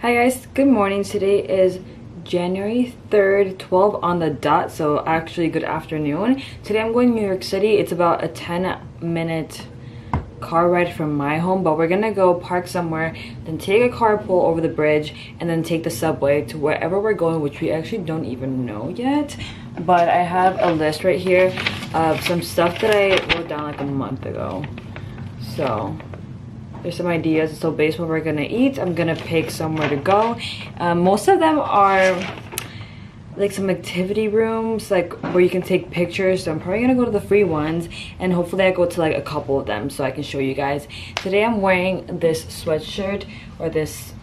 Hi guys, good morning. Today is January 3rd, 12 on the dot, so actually good afternoon. Today I'm going to New York City. It's about a 10-minute car ride from my home, but we're gonna go park somewhere, then take a carpool over the bridge, and then take the subway to wherever we're going, which we actually don't even know yet. But I have a list right here of some stuff that I wrote down like a month ago. So there's some ideas. So based on what we're gonna eat, I'm gonna pick somewhere to go. Most of them are like some activity rooms, like where you can take pictures. So I'm probably gonna go to the free ones, and hopefully I go to like a couple of them so I can show you guys. Today I'm wearing this sweatshirt, or this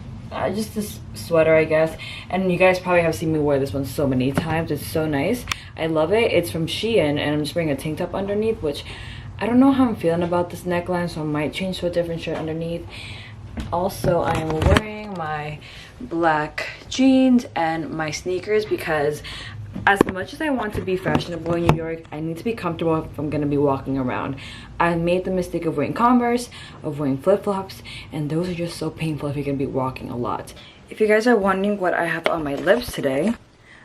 just this sweater, I guess, and you guys probably have seen me wear this one so many times. It's so nice. I love it. It's from Shein, and I'm just wearing a tank top underneath, which I don't know how I'm feeling about this neckline, so I might change to a different shirt underneath. Also, I am wearing my black jeans and my sneakers because as much as I want to be fashionable in New York, I need to be comfortable if I'm going to be walking around. I made the mistake of wearing Converse, of wearing flip-flops, and those are just so painful if you're going to be walking a lot. If you guys are wondering what I have on my lips today,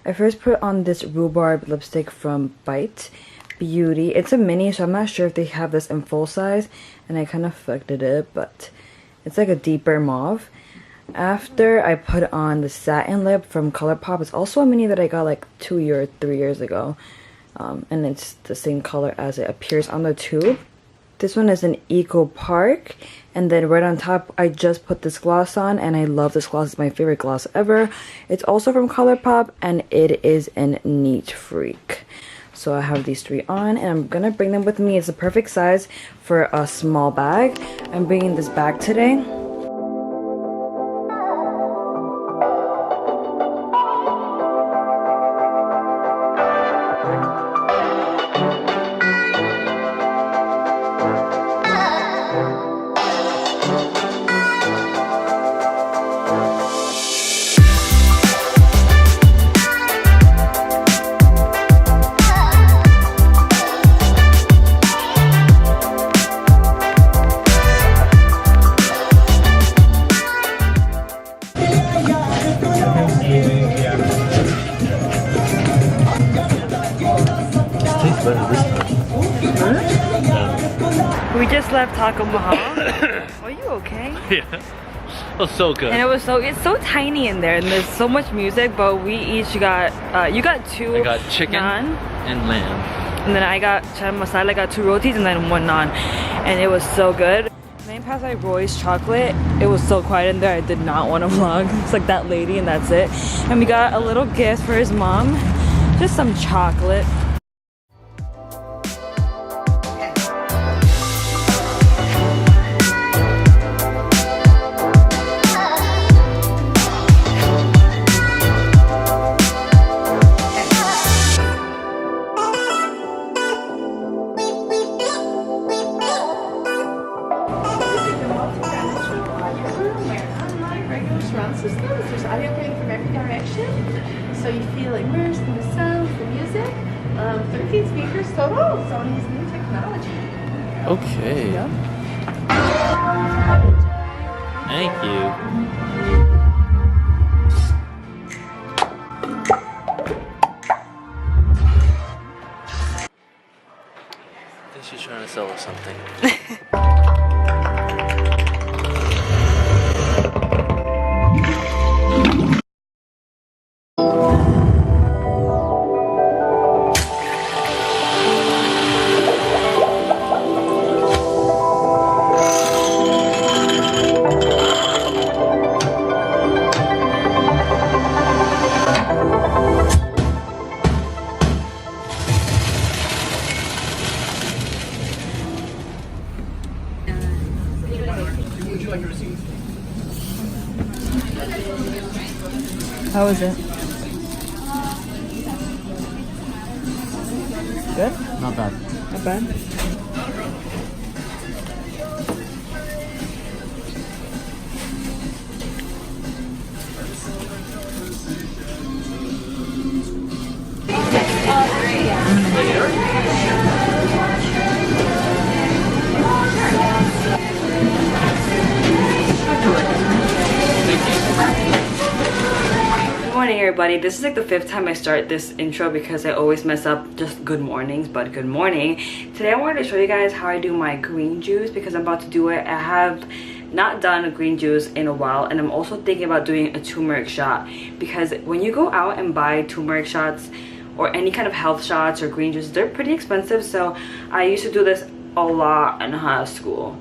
I first put on this rhubarb lipstick from Bite Beauty. It's a mini, so I'm not sure if they have this in full size, and I kind of affected it, but it's like a deeper mauve. After, I put on the satin lip from ColourPop. It's also a mini that I got like 2 or 3 years ago, and it's the same color as it appears on the tube. This one is an Eco Park, and then right on top I just put this gloss on, and I love this gloss. It's my favorite gloss ever. It's also from ColourPop, and it is in Neat Freak. So I have these 3 on, and I'm gonna bring them with me. It's the perfect size for a small bag. I'm bringing this bag today. We just left Taco Mahal. Are you okay? Yeah. It was so good. And it's so tiny in there, and there's so much music, but we each got you got 2 I got chicken naan, and lamb. and then I got chana masala. I got 2 rotis and then 1 naan, and it was so good. Then past like Roy's chocolate, it was so quiet in there. I did not want to vlog. It's like that lady, and that's it. And we got a little gift for his mom, just some chocolate. There's audio coming from every direction, so you feel immersed in the sounds, the music. 13 speakers total, Sony's new technology. Okay. Yep. Thank you. I think she's trying to sell us something. How was it? Good? Not bad. Not bad? Thank you. morning, everybody. This is like the 5th time I start this intro because I always mess up just good mornings, but good morning. Today I wanted to show you guys how I do my green juice because I'm about to do it. I have not done a green juice in a while, and I'm also thinking about doing a turmeric shot because when you go out and buy turmeric shots or any kind of health shots or green juice, they're pretty expensive. So I used to do this a lot in high school.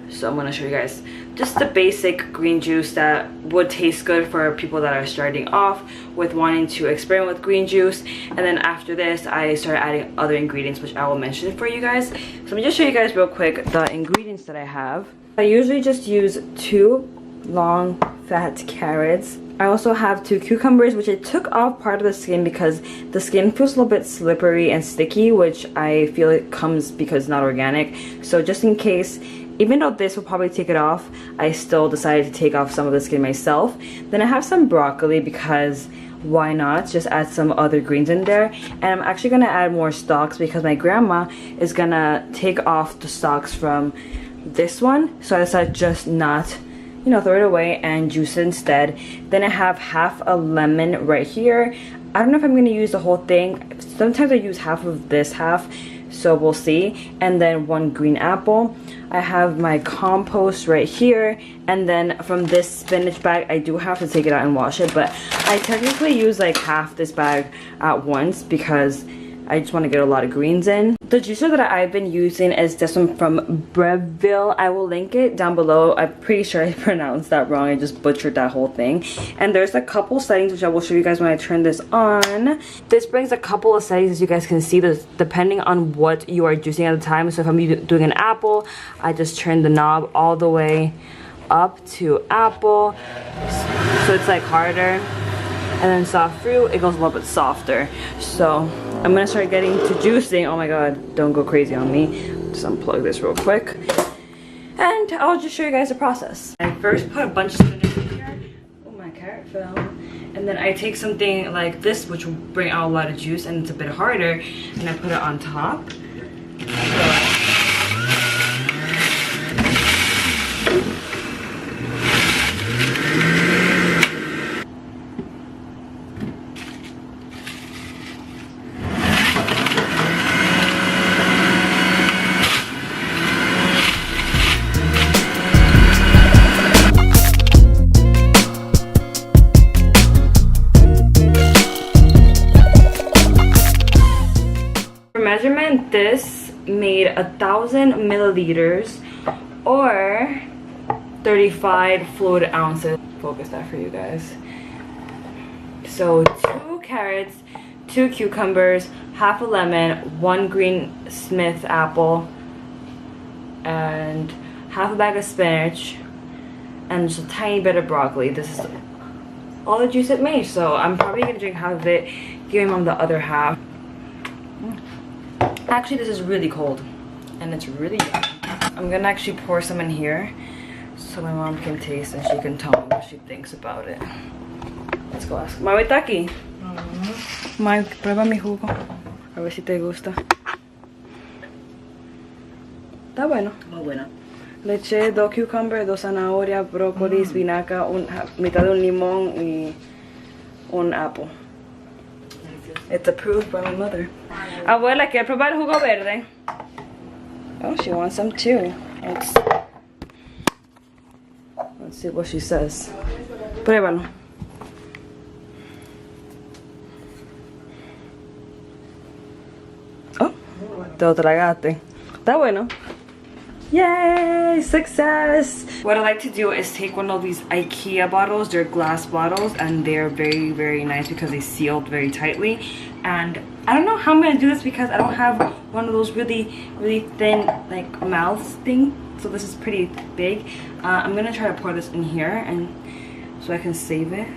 So I'm going to show you guys just the basic green juice that would taste good for people that are starting off with wanting to experiment with green juice. And then after this, I started adding other ingredients, which I will mention for you guys. So let me just show you guys real quick the ingredients that I have. I usually just use 2 long fat carrots. I also have 2 cucumbers, which I took off part of the skin because the skin feels a little bit slippery and sticky, which I feel it comes because it's not organic. So just in case, even though this will probably take it off, I still decided to take off some of the skin myself. Then I have some broccoli because why not? Just add some other greens in there. And I'm actually gonna add more stalks because my grandma is gonna take off the stalks from this one. So I decided just not, you know, throw it away and juice it instead. Then I have half a lemon right here. I don't know if I'm gonna use the whole thing. Sometimes I use half of this half, so we'll see. And then 1 green apple. I have my compost right here, and then from this spinach bag, I do have to take it out and wash it, but I technically use like half this bag at once because I just want to get a lot of greens in. The juicer that I've been using is this one from Breville. I will link it down below. I'm pretty sure I pronounced that wrong. I just butchered that whole thing. And there's a couple settings which I will show you guys when I turn this on. This brings a couple of settings, as you guys can see, this depending on what you are juicing at the time. So if I'm doing an apple, I just turn the knob all the way up to apple, so it's like harder. And then soft fruit, it goes a little bit softer. So I'm gonna start getting to juicing. Oh my god, don't go crazy on me. Just unplug this real quick. And I'll just show you guys the process. I first put a bunch of spinach in here. Oh, my carrot fell. And then I take something like this, which will bring out a lot of juice and it's a bit harder, and I put it on top. Measurement, this made 1,000 milliliters or 35 fluid ounces. Focus that for you guys. So 2 carrots, 2 cucumbers, half a lemon, 1 green Smith apple, and half a bag of spinach, and just a tiny bit of broccoli. This is all the juice it made, so I'm probably gonna drink half of it, give Mom the other half. Actually, this is really cold and it's really yummy. I'm gonna actually pour some in here so my mom can taste and she can tell me what she thinks about it. Let's go ask. Mami, ¿está aquí? Mami, prueba mi jugo. A ver si te gusta. Está bueno. Muy buena. Leche, 2 cucumbers, 2 zanahorias, brócoli, espinaca, mitad de un limón y un apple. It's approved by my mother. Abuela, ¿quiere probar el jugo verde? Oh, she wants some too. Let's see what she says. Pruébalo. Oh, te lo tragaste. Está bueno. Yay! Success! What I like to do is take one of these IKEA bottles. They're glass bottles and they're very, very nice because they sealed very tightly. And I don't know how I'm gonna do this because I don't have one of those really, really thin like mouths thing. So this is pretty big. I'm gonna try to pour this in here and so I can save it.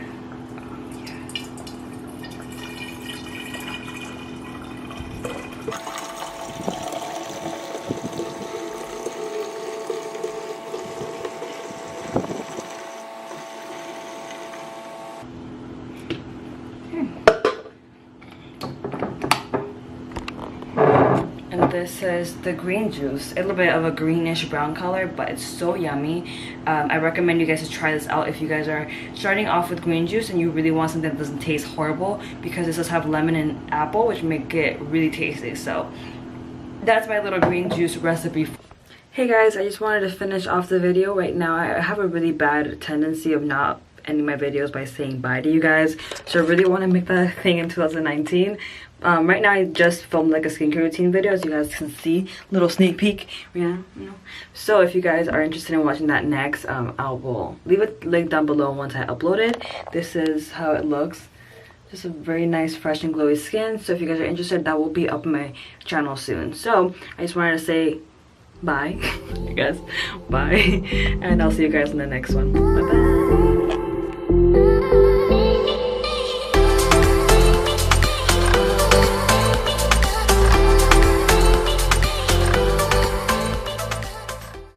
And this is the green juice. A little bit of a greenish brown color, but it's so yummy. I recommend you guys to try this out if you guys are starting off with green juice and you really want something that doesn't taste horrible, because this does have lemon and apple, which make it really tasty. So that's my little green juice recipe. Hey guys, I just wanted to finish off the video. Right now I have a really bad tendency of not ending my videos by saying bye to you guys, so I really want to make that a thing in 2019. Right now I just filmed like a skincare routine video, as you guys can see, little sneak peek. Yeah, you know. So if you guys are interested in watching that next, I will leave a link down below once I upload it. This is how it looks. Just a very nice, fresh and glowy skin. So if you guys are interested, that will be up on my channel soon. So I just wanted to say bye, you guys, bye, and I'll see you guys in the next one. Bye bye.